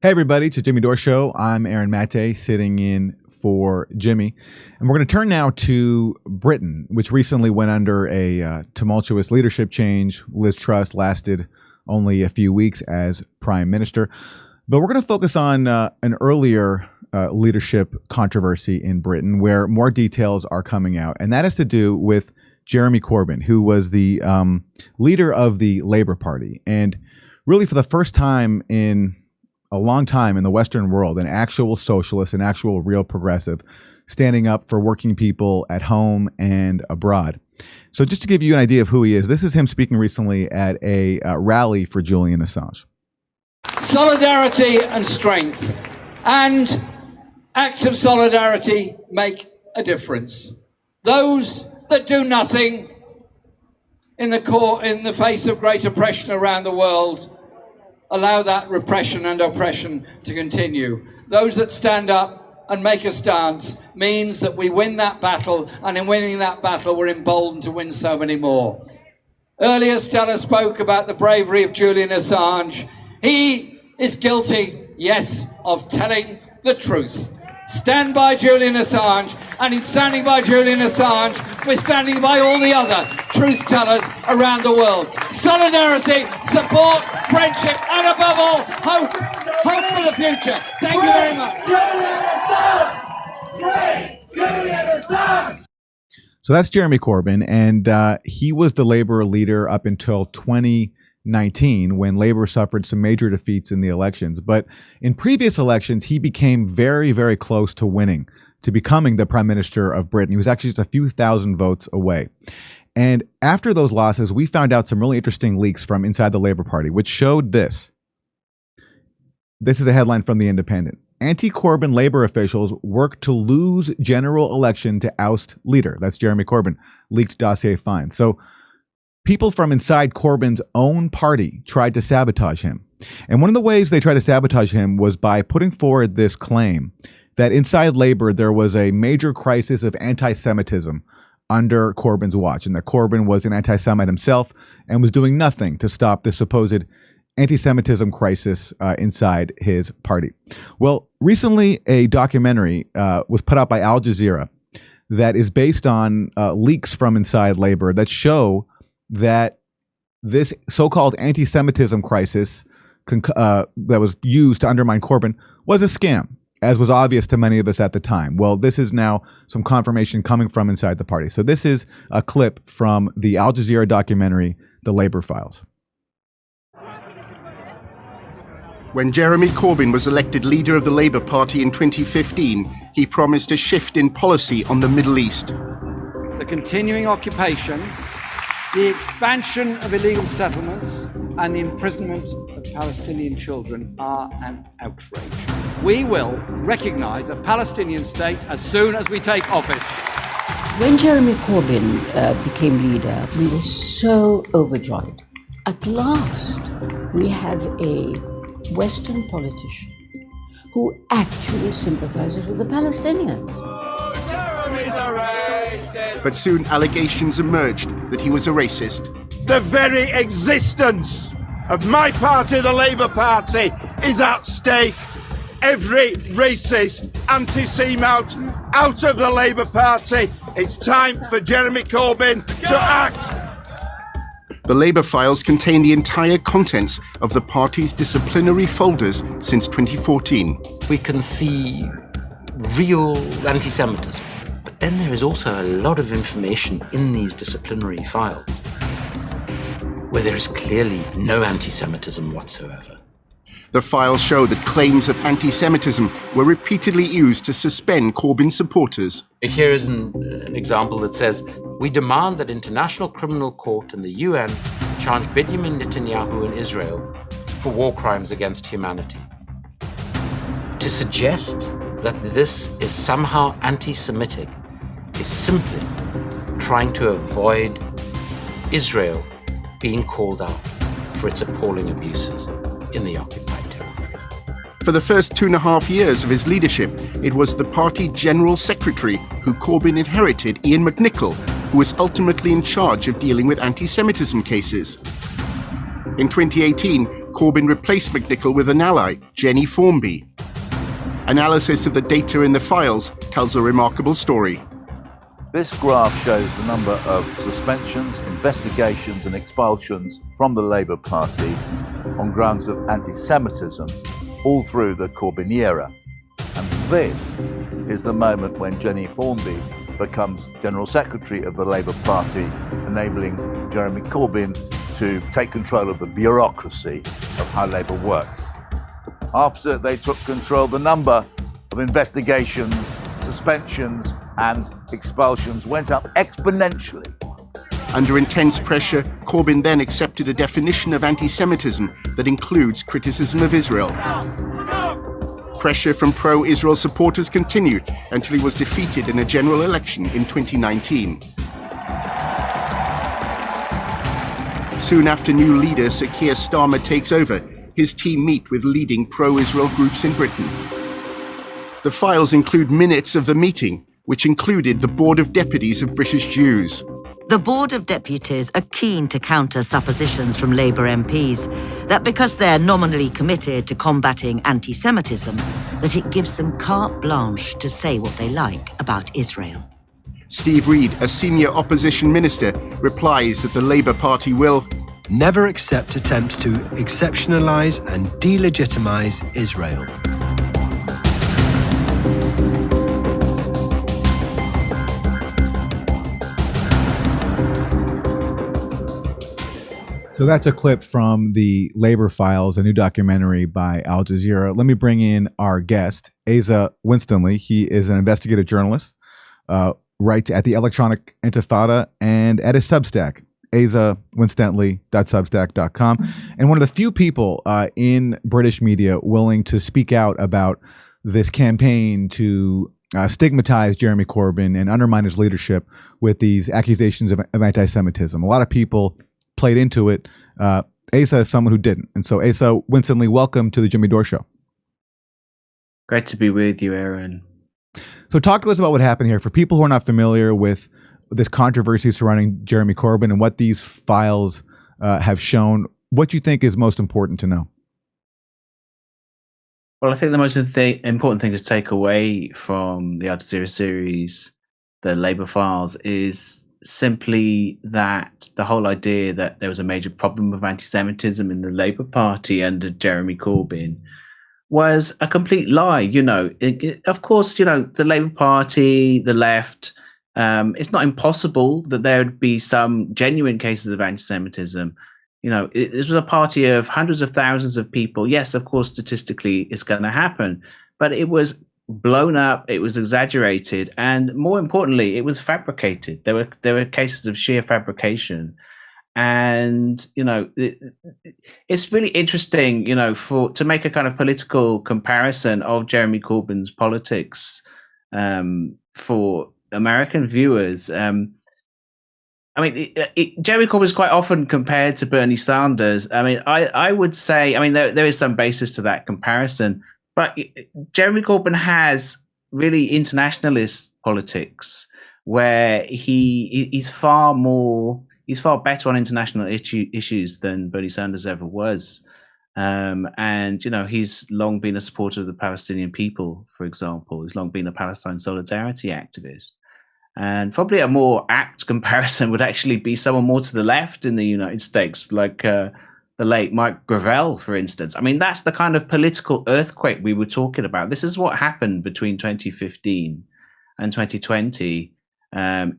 Hey everybody, it's the Jimmy Dore Show. I'm Aaron Maté, sitting in for Jimmy. And we're going to turn now to Britain, which recently went under a tumultuous leadership change. Liz Truss lasted only a few weeks as Prime Minister. But we're going to focus on an earlier leadership controversy in Britain where more details are coming out. And that has to do with Jeremy Corbyn, who was the leader of the Labour Party. And really for the first time in a long time in the Western world, an actual socialist, an actual real progressive, standing up for working people at home and abroad. So just to give you an idea of who he is, this is him speaking recently at a rally for Julian Assange. Solidarity and strength, and acts of solidarity make a difference. Those that do nothing in the face of great oppression around the world allow that repression and oppression to continue. Those that stand up and make a stance means that we win that battle, and in winning that battle we're emboldened to win so many more. Earlier Stella spoke about the bravery of Julian Assange. He is guilty, yes, of telling the truth. Stand by Julian Assange, and in standing by Julian Assange, we're standing by all the other truth tellers around the world. Solidarity, support, friendship, and above all, hope. Hope for the future. Thank you very much. Julian Assange! Free Julian Assange! So that's Jeremy Corbyn, and he was the Labour leader up until 2019 when Labour suffered some major defeats in the elections. But in previous elections, he became very, very close to winning, to becoming the Prime Minister of Britain. He was actually just a few thousand votes away. And after those losses, we found out some really interesting leaks from inside the Labour Party, which showed this. This is a headline from The Independent. Anti-Corbyn Labour officials work to lose general election to oust leader. That's Jeremy Corbyn. Leaked dossier finds. So people from inside Corbyn's own party tried to sabotage him. And one of the ways they tried to sabotage him was by putting forward this claim that inside Labour there was a major crisis of anti-Semitism under Corbyn's watch, and that Corbyn was an anti-Semite himself and was doing nothing to stop this supposed anti-Semitism crisis inside his party. Well, recently a documentary was put out by Al Jazeera that is based on leaks from inside Labour that show that this so-called anti-Semitism crisis that was used to undermine Corbyn was a scam, as was obvious to many of us at the time. Well, this is now some confirmation coming from inside the party. So this is a clip from the Al Jazeera documentary, The Labour Files. When Jeremy Corbyn was elected leader of the Labour Party in 2015, he promised a shift in policy on the Middle East. The continuing occupation, the expansion of illegal settlements, and the imprisonment of Palestinian children are an outrage. We will recognise a Palestinian state as soon as we take office. When Jeremy Corbyn became leader, we were so overjoyed. At last, we have a Western politician who actually sympathizes with the Palestinians. Oh, Jeremy's a racist. But soon allegations emerged that he was a racist. The very existence of my party, the Labour Party, is at stake. Every racist anti-Semite out of the Labour Party. It's time for Jeremy Corbyn to act. The Labour files contain the entire contents of the party's disciplinary folders since 2014. We can see real anti-Semitism, but then there is also a lot of information in these disciplinary files where there is clearly no anti-Semitism whatsoever. The files show that claims of anti-Semitism were repeatedly used to suspend Corbyn supporters. Here is an example that says, "We demand that International Criminal Court and the UN charge Benjamin Netanyahu and Israel for war crimes against humanity." To suggest that this is somehow anti-Semitic is simply trying to avoid Israel being called out for its appalling abuses in the occupied territory. For the first 2.5 years of his leadership, it was the party general secretary who Corbyn inherited, Ian McNicol, who was ultimately in charge of dealing with anti-Semitism cases. In 2018, Corbyn replaced McNichol with an ally, Jenny Formby. Analysis of the data in the files tells a remarkable story. This graph shows the number of suspensions, investigations and expulsions from the Labour Party on grounds of anti-Semitism all through the Corbyn era. And this is the moment when Jenny Formby becomes General Secretary of the Labour Party, enabling Jeremy Corbyn to take control of the bureaucracy of how Labour works. After they took control, the number of investigations, suspensions and expulsions went up exponentially. Under intense pressure, Corbyn then accepted a definition of anti-Semitism that includes criticism of Israel. Pressure from pro-Israel supporters continued until he was defeated in a general election in 2019. Soon after new leader Sir Keir Starmer takes over, his team meet with leading pro-Israel groups in Britain. The files include minutes of the meeting, which included the Board of Deputies of British Jews. The Board of Deputies are keen to counter suppositions from Labour MPs that because they're nominally committed to combating anti-Semitism, that it gives them carte blanche to say what they like about Israel. Steve Reid, a senior opposition minister, replies that the Labour Party will never accept attempts to exceptionalise and delegitimise Israel. So that's a clip from the Labor Files, a new documentary by Al Jazeera. Let me bring in our guest, Asa Winstanley. He is an investigative journalist, writes at the Electronic Intifada and at his Substack, asawinstanley.substack.com, and one of the few people in British media willing to speak out about this campaign to stigmatize Jeremy Corbyn and undermine his leadership with these accusations of anti-Semitism. A lot of people played into it. Asa is someone who didn't. And so Asa Winstanley, welcome to the Jimmy Dore Show. Great to be with you, Aaron. So talk to us about what happened here. For people who are not familiar with this controversy surrounding Jeremy Corbyn and what these files have shown, what do you think is most important to know? Well, I think the most important thing to take away from the Al Jazeera series, the Labour Files, is simply that the whole idea that there was a major problem of anti-Semitism in the Labour Party under Jeremy Corbyn was a complete lie. You know, of course, you know, the Labour Party, the left, it's not impossible that there would be some genuine cases of anti-Semitism. You know, this was a party of hundreds of thousands of people. Yes, of course, statistically, it's going to happen, but it was blown up, it was exaggerated, and more importantly, it was fabricated. There were cases of sheer fabrication, and you know, it's really interesting, you know, to make a kind of political comparison of Jeremy Corbyn's politics for American viewers. I mean, Jeremy Corbyn is quite often compared to Bernie Sanders. I mean, I would say, I mean, there is some basis to that comparison. But Jeremy Corbyn has really internationalist politics where he's far better on international issues than Bernie Sanders ever was. And, you know, he's long been a supporter of the Palestinian people, for example. He's long been a Palestine solidarity activist. And probably a more apt comparison would actually be someone more to the left in the United States, like the late Mike Gravel, for instance. I mean, that's the kind of political earthquake we were talking about. This is what happened between 2015 and 2020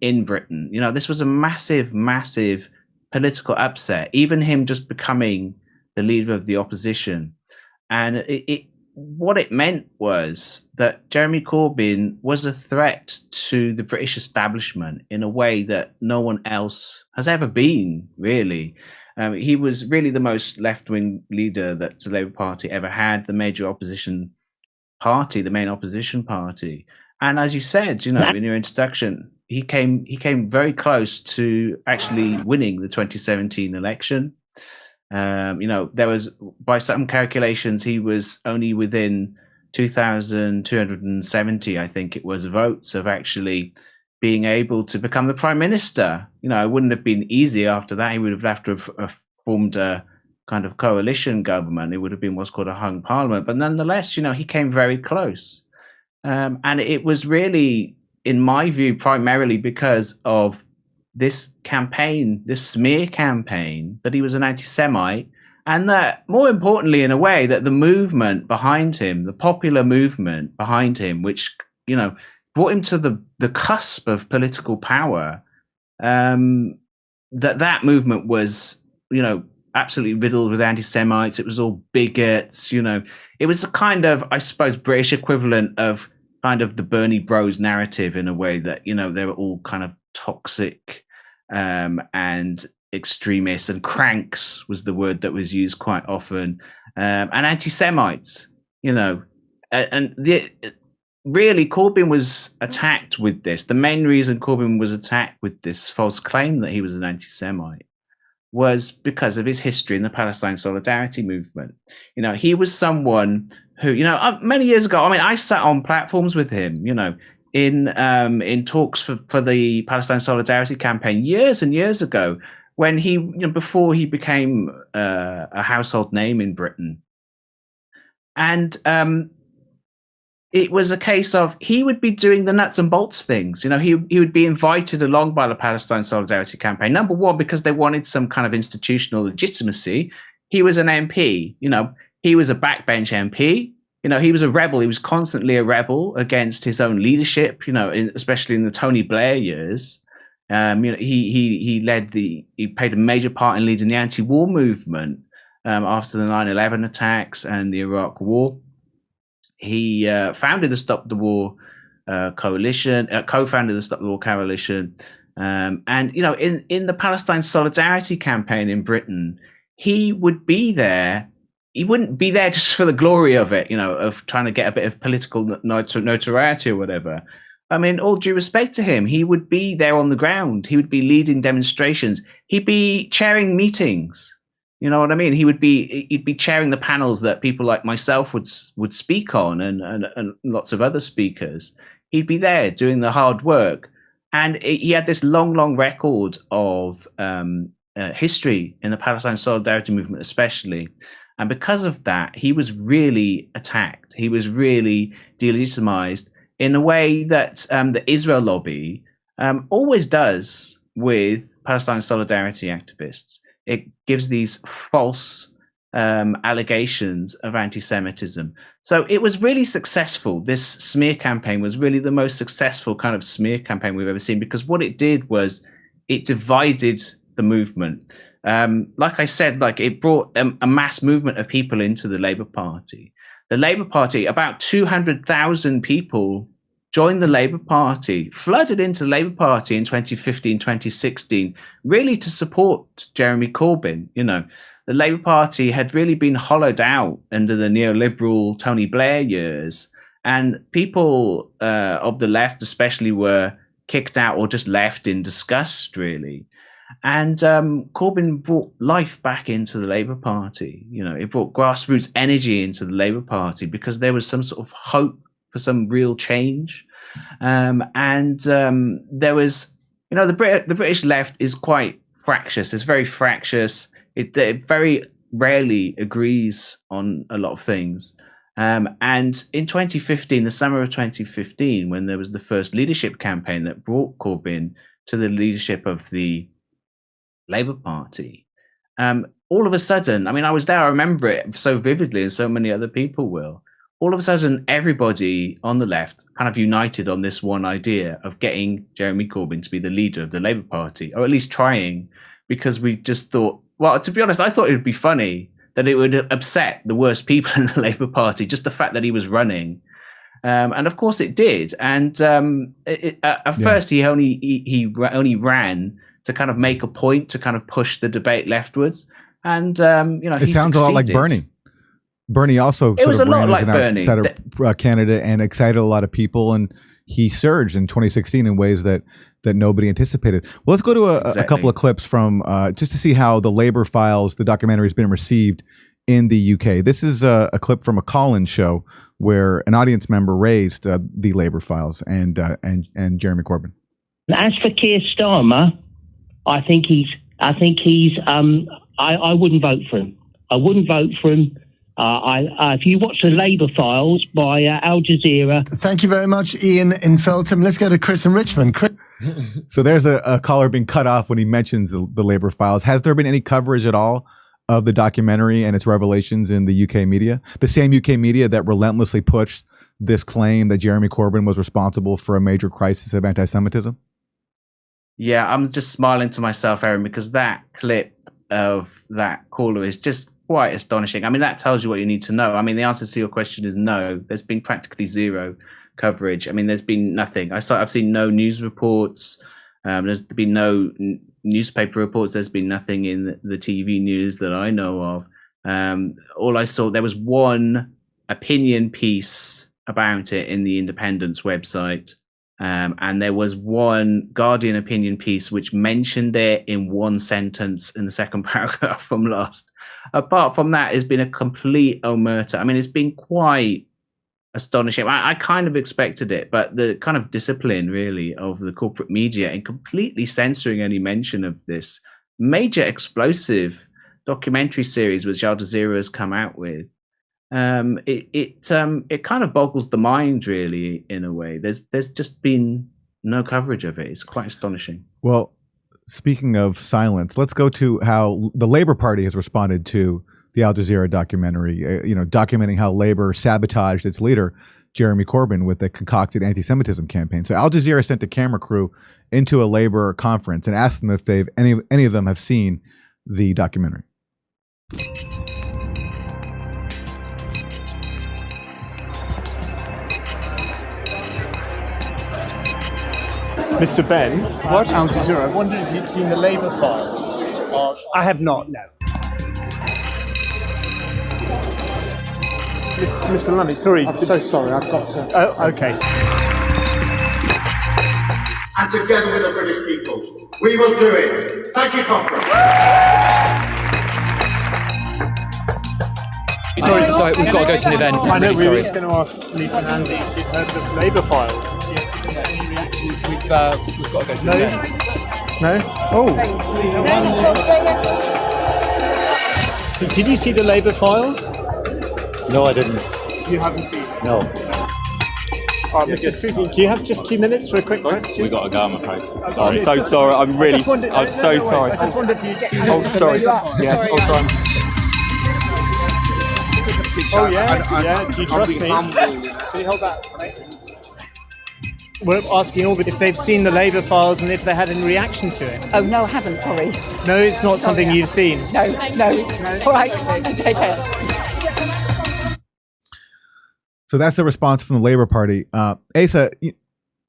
in Britain. You know, this was a massive, massive political upset, even him just becoming the leader of the opposition. And what it meant was that Jeremy Corbyn was a threat to the British establishment in a way that no one else has ever been, really. He was really the most left-wing leader that the Labour Party ever had, the major opposition party, the main opposition party. And as you said, you know, in your introduction, he came very close to actually winning the 2017 election. You know, there was, by some calculations, he was only within 2,270, I think it was, votes of actually being able to become the prime minister. You know, it wouldn't have been easy after that. He would have had to have formed a kind of coalition government. It would have been what's called a hung parliament. But nonetheless, he came very close. And it was really, in my view, primarily because of this campaign, this smear campaign, that he was an anti-Semite. And that, more importantly, in a way, that the movement behind him, the popular movement behind him, which, brought him to the cusp of political power, that movement was, absolutely riddled with anti-Semites. It was all bigots, It was a kind of, I suppose, British equivalent of kind of the Bernie Bros narrative, in a way that, they were all kind of toxic and extremists, and cranks was the word that was used quite often, and anti-Semites, really, Corbyn was attacked with this. The main reason Corbyn was attacked with this false claim that he was an anti-Semite was because of his history in the Palestine Solidarity movement. He was someone who, many years ago, I sat on platforms with him, in talks for the Palestine Solidarity campaign years and years ago, when he, before he became a household name in Britain. And it was a case of, he would be doing the nuts and bolts things. He would be invited along by the Palestine Solidarity campaign. Number one, because they wanted some kind of institutional legitimacy. He was an MP, he was a backbench MP. He was a rebel. He was constantly a rebel against his own leadership, especially in the Tony Blair years. He played a major part in leading the anti-war movement after the 9/11 attacks and the Iraq War. He founded the Stop the War coalition, co-founded the Stop the War coalition, and in the Palestine Solidarity campaign in Britain, he would be there. He wouldn't be there just for the glory of it, of trying to get a bit of political notoriety or whatever. All due respect to him, he would be there on the ground. He would be leading demonstrations. He'd be chairing meetings. You know what I mean? He'd be chairing the panels that people like myself would speak on, and lots of other speakers. He'd be there doing the hard work, and he had this long record of history in the Palestine Solidarity movement, especially. And because of that, he was really attacked. He was really delegitimized in a way that the Israel lobby always does with Palestine Solidarity activists. It gives these false allegations of anti-Semitism. So it was really successful. This smear campaign was really the most successful kind of smear campaign we've ever seen, because what it did was it divided the movement. Like I said, it brought a mass movement of people into the Labour Party. The Labour Party, about 200,000 people joined the Labour Party, flooded into the Labour Party in 2015, 2016, really to support Jeremy Corbyn. The Labour Party had really been hollowed out under the neoliberal Tony Blair years, and people of the left especially were kicked out or just left in disgust, really. And Corbyn brought life back into the Labour Party. It brought grassroots energy into the Labour Party because there was some sort of hope for some real change. And there was, the British left is quite fractious. It's very fractious. It very rarely agrees on a lot of things. And in 2015, the summer of 2015, when there was the first leadership campaign that brought Corbyn to the leadership of the Labour Party, all of a sudden, I was there, I remember it so vividly, and so many other people will. All of a sudden, everybody on the left kind of united on this one idea of getting Jeremy Corbyn to be the leader of the Labour Party, or at least trying, because we just thought, well, to be honest, I thought it would be funny that it would upset the worst people in the Labour Party, just the fact that he was running. And of course it did. And first, he only ran to kind of make a point, to kind of push the debate leftwards. And, it sounds a lot like Bernie. Bernie also it was a lot like Bernie, outsider candidate, and excited a lot of people, and he surged in 2016 in ways that nobody anticipated. Well, let's go to a couple of clips from just to see how the Labour Files, the documentary, has been received in the UK. This is a clip from a call-in show where an audience member raised the Labour Files and Jeremy Corbyn. As for Keir Starmer, I wouldn't vote for him. I wouldn't vote for him. If you watch the Labour Files by Al Jazeera. Thank you very much, Ian in Feltham. Let's go to Chris in Richmond. Chris. So there's a caller being cut off when he mentions the Labour Files. Has there been any coverage at all of the documentary and its revelations in the UK media? The same UK media that relentlessly pushed this claim that Jeremy Corbyn was responsible for a major crisis of anti-Semitism? Yeah, I'm just smiling to myself, Aaron, because that clip of that caller is just quite astonishing. I mean, that tells you what you need to know. I mean, the answer to your question is no. There's been practically zero coverage. I mean, there's been nothing. I've seen no news reports. There's been no newspaper reports. There's been nothing in the TV news that I know of. All I saw, there was one opinion piece about it in the Independent's website. And there was one Guardian opinion piece which mentioned it in one sentence in the second paragraph from last. Apart from that, it's been a complete omerta. I mean, it's been quite astonishing. I kind of expected it, but the kind of discipline, really, of the corporate media in completely censoring any mention of this major explosive documentary series which Al Jazeera has come out with, it kind of boggles the mind, really, in a way. There's just been no coverage of it. It's quite astonishing. Well, speaking of silence, let's go to how the Labour Party has responded to the Al Jazeera documentary, documenting how Labour sabotaged its leader, Jeremy Corbyn, with a concocted anti-Semitism campaign. So Al Jazeera sent a camera crew into a Labour conference and asked them if any of them have seen the documentary. Mr. Ben, what? Al Jazeera, I wondered if you'd seen the Labour Files. I have not, no. Mr. Lumley, sorry. I'm so sorry, I've got to... Oh, okay. And together with the British people, we will do it. Thank you, Conference. Sorry, we've got to go to an event. I know, we were just going to ask Lisa and Andy if you'd heard the Labour Files. We've got to go to an event. No? Oh. Did you see the Labour Files? No, I didn't. You haven't seen it? No. Mr. Streeting, do you have just 2 minutes for a quick question? We got to go, I'm afraid. Sorry. I'm so sorry. I'm really. I'm so sorry. I just wondered if you'd seen Oh, sorry. Yes. Oh, sorry. Oh, yeah. Do you trust me? Can you hold that, mate? We're asking all if they've seen the Labour Files and if they had any reaction to it. Oh, no, I haven't, sorry. No, it's not something you've seen. No. All right, take care. So that's the response from the Labour Party. Asa,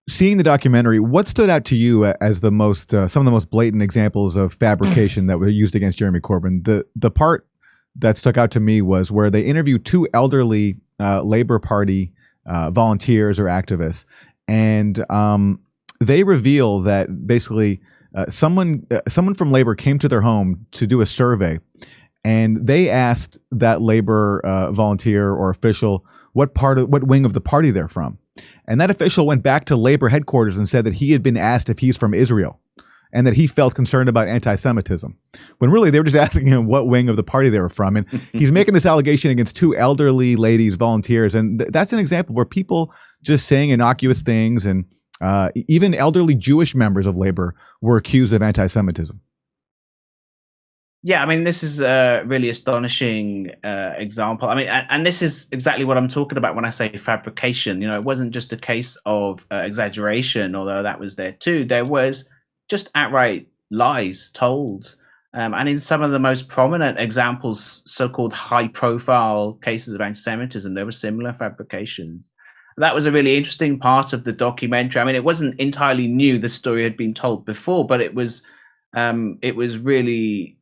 seeing the documentary, what stood out to you as the most, some of the most blatant examples of fabrication that were used against Jeremy Corbyn? The part that stuck out to me was where they interviewed two elderly Labour Party volunteers or activists, and they reveal that basically someone from Labour came to their home to do a survey, and they asked that Labour volunteer or official what wing of the party they're from. And that official went back to Labour headquarters and said that he had been asked if he's from Israel and that he felt concerned about anti-Semitism, when really they were just asking him what wing of the party they were from. And he's making this allegation against two elderly ladies, volunteers. And that's an example where people just saying innocuous things, and even elderly Jewish members of Labour were accused of anti-Semitism. Yeah, I mean, this is a really astonishing example. I mean, and this is exactly what I'm talking about when I say fabrication. It wasn't just a case of exaggeration, although that was there too. There was just outright lies told. And in some of the most prominent examples, so-called high-profile cases of anti-Semitism, there were similar fabrications. That was a really interesting part of the documentary. I mean, it wasn't entirely new. The story had been told before, but it was really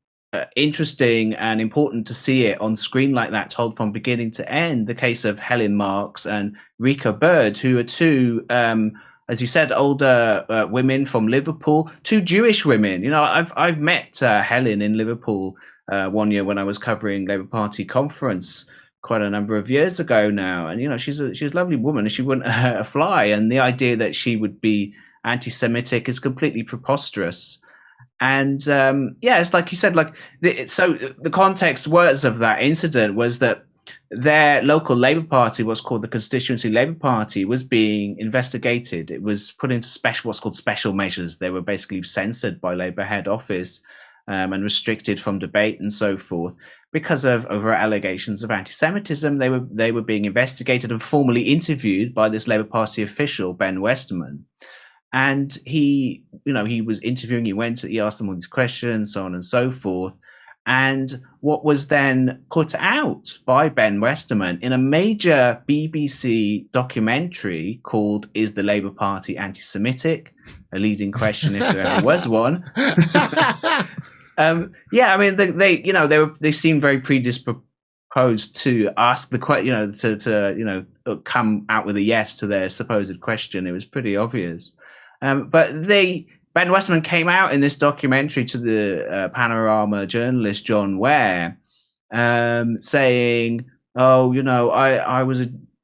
interesting and important to see it on screen like that, told from beginning to end. The case of Helen Marks and Rika Bird, who are two, as you said, older women from Liverpool, two Jewish women. I've met Helen in Liverpool one year when I was covering Labour Party conference quite a number of years ago now, and she's a lovely woman and she wouldn't hurt a fly. And the idea that she would be anti-Semitic is completely preposterous. And it's like you said, like so the context was of that incident was that their local Labour Party, what's called the Constituency Labour Party, was being investigated. It was put into what's called special measures. They were basically censored by Labour head office and restricted from debate and so forth because of overt allegations of anti-Semitism. They were being investigated and formally interviewed by this Labour Party official, Ben Westerman. And he was interviewing. He asked them all these questions, so on and so forth. And what was then put out by Ben Westerman in a major BBC documentary called "Is the Labour Party Anti-Semitic?" A leading question if there ever was one. They seemed very predisposed to ask the question, to come out with a yes to their supposed question. It was pretty obvious. But Ben Westerman came out in this documentary to the Panorama journalist John Ware, saying, I'm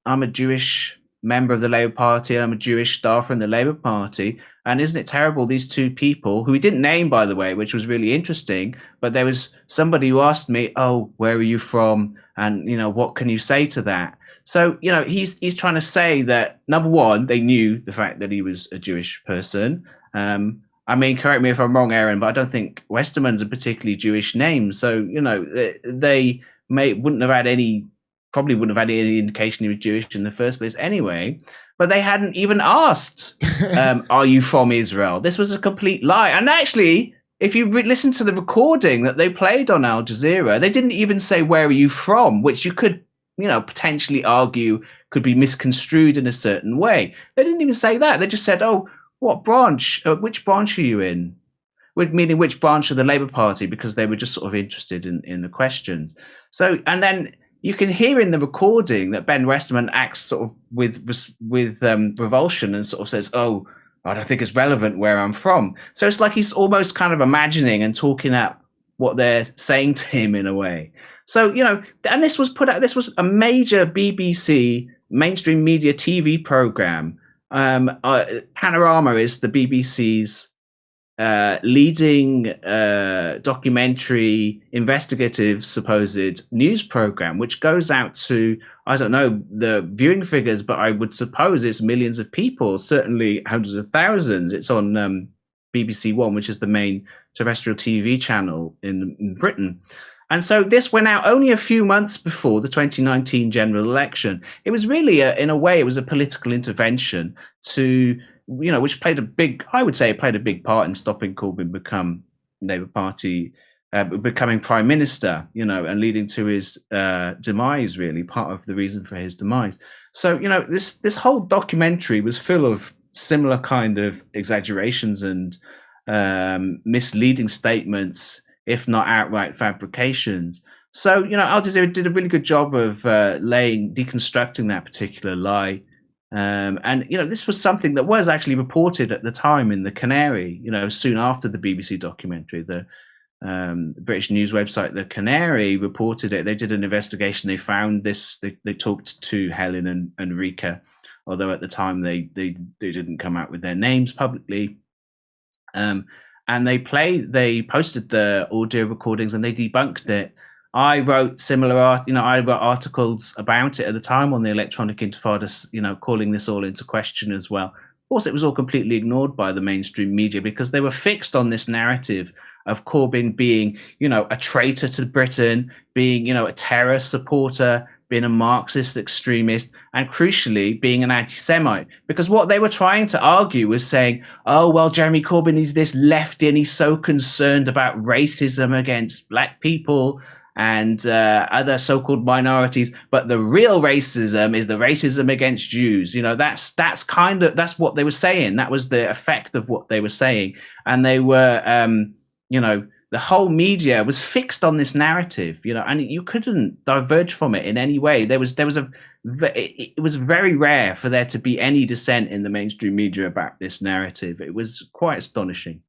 a Jewish member of the Labour Party, I'm a Jewish staffer in the Labour Party, and isn't it terrible, these two people, who he didn't name, by the way, which was really interesting, but there was somebody who asked me, where are you from? And, what can you say to that? So, he's trying to say that, number one, they knew the fact that he was a Jewish person. Correct me if I'm wrong, Aaron, but I don't think Westerman's a particularly Jewish name. So, they wouldn't have had any indication he was Jewish in the first place anyway. But they hadn't even asked, are you from Israel? This was a complete lie. And actually, if you listen to the recording that they played on Al Jazeera, they didn't even say, where are you from? Which you could, potentially argue could be misconstrued in a certain way. They didn't even say that. They just said, what branch? Which branch are you in? Meaning which branch of the Labour Party, because they were just sort of interested in the questions. So, and then you can hear in the recording that Ben Westerman acts sort of with revulsion and sort of says, I don't think it's relevant where I'm from. So it's like he's almost kind of imagining and talking at what they're saying to him in a way. So, and this was a major BBC mainstream media TV program. Panorama is the BBC's leading documentary investigative supposed news program, which goes out to, I don't know the viewing figures, but I would suppose it's millions of people, certainly hundreds of thousands. It's on BBC One, which is the main terrestrial TV channel in Britain. And so this went out only a few months before the 2019 general election. It was really, in a way, it was a political intervention to, which played a big part in stopping Corbyn become Labour Party, becoming Prime Minister, and leading to his demise, really, part of the reason for his demise. So, this whole documentary was full of similar kind of exaggerations and misleading statements, if not outright fabrications. So, Al Jazeera did a really good job of deconstructing that particular lie. And this was something that was actually reported at the time in the Canary, soon after the BBC documentary. The British news website, the Canary, reported it. They did an investigation. They found this. They talked to Helen and Rika, although at the time they didn't come out with their names publicly. And they posted the audio recordings and they debunked it. I wrote articles about it at the time on the Electronic Intifada, calling this all into question as well. Of course, it was all completely ignored by the mainstream media because they were fixed on this narrative of Corbyn being, a traitor to Britain, being, a terror supporter, being a Marxist extremist, and crucially, being an anti-Semite. Because what they were trying to argue was saying, Jeremy Corbyn is this lefty and he's so concerned about racism against black people and other so-called minorities, but the real racism is the racism against Jews. That's what they were saying. That was the effect of what they were saying. And they were, the whole media was fixed on this narrative, and you couldn't diverge from it in any way. It was very rare for there to be any dissent in the mainstream media about this narrative. It was quite astonishing.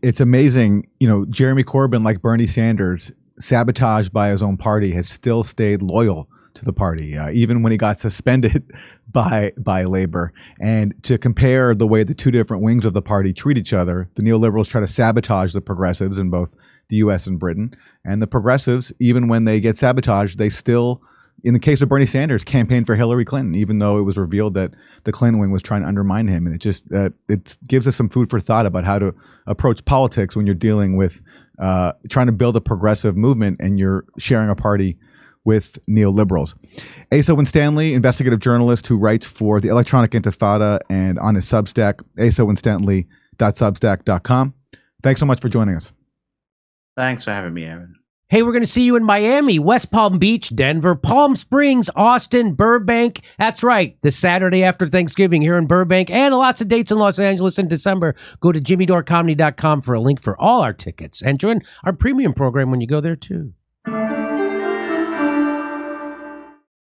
It's amazing, Jeremy Corbyn, like Bernie Sanders, sabotaged by his own party, has still stayed loyal to the party, even when he got suspended by Labor. And to compare the way the two different wings of the party treat each other, the neoliberals try to sabotage the progressives in both the U.S. and Britain. And the progressives, even when they get sabotaged, they still, in the case of Bernie Sanders, campaigned for Hillary Clinton, even though it was revealed that the Clinton wing was trying to undermine him. And it just it gives us some food for thought about how to approach politics when you're dealing with trying to build a progressive movement and you're sharing a party with neoliberals. Asa Winstanley, investigative journalist who writes for the Electronic Intifada and on his Substack, asawinstanley.substack.com. Thanks so much for joining us. Thanks for having me, Aaron. Hey, we're going to see you in Miami, West Palm Beach, Denver, Palm Springs, Austin, Burbank. That's right, the Saturday after Thanksgiving here in Burbank, and lots of dates in Los Angeles in December. Go to jimmydorcomedy.com for a link for all our tickets and join our premium program when you go there too.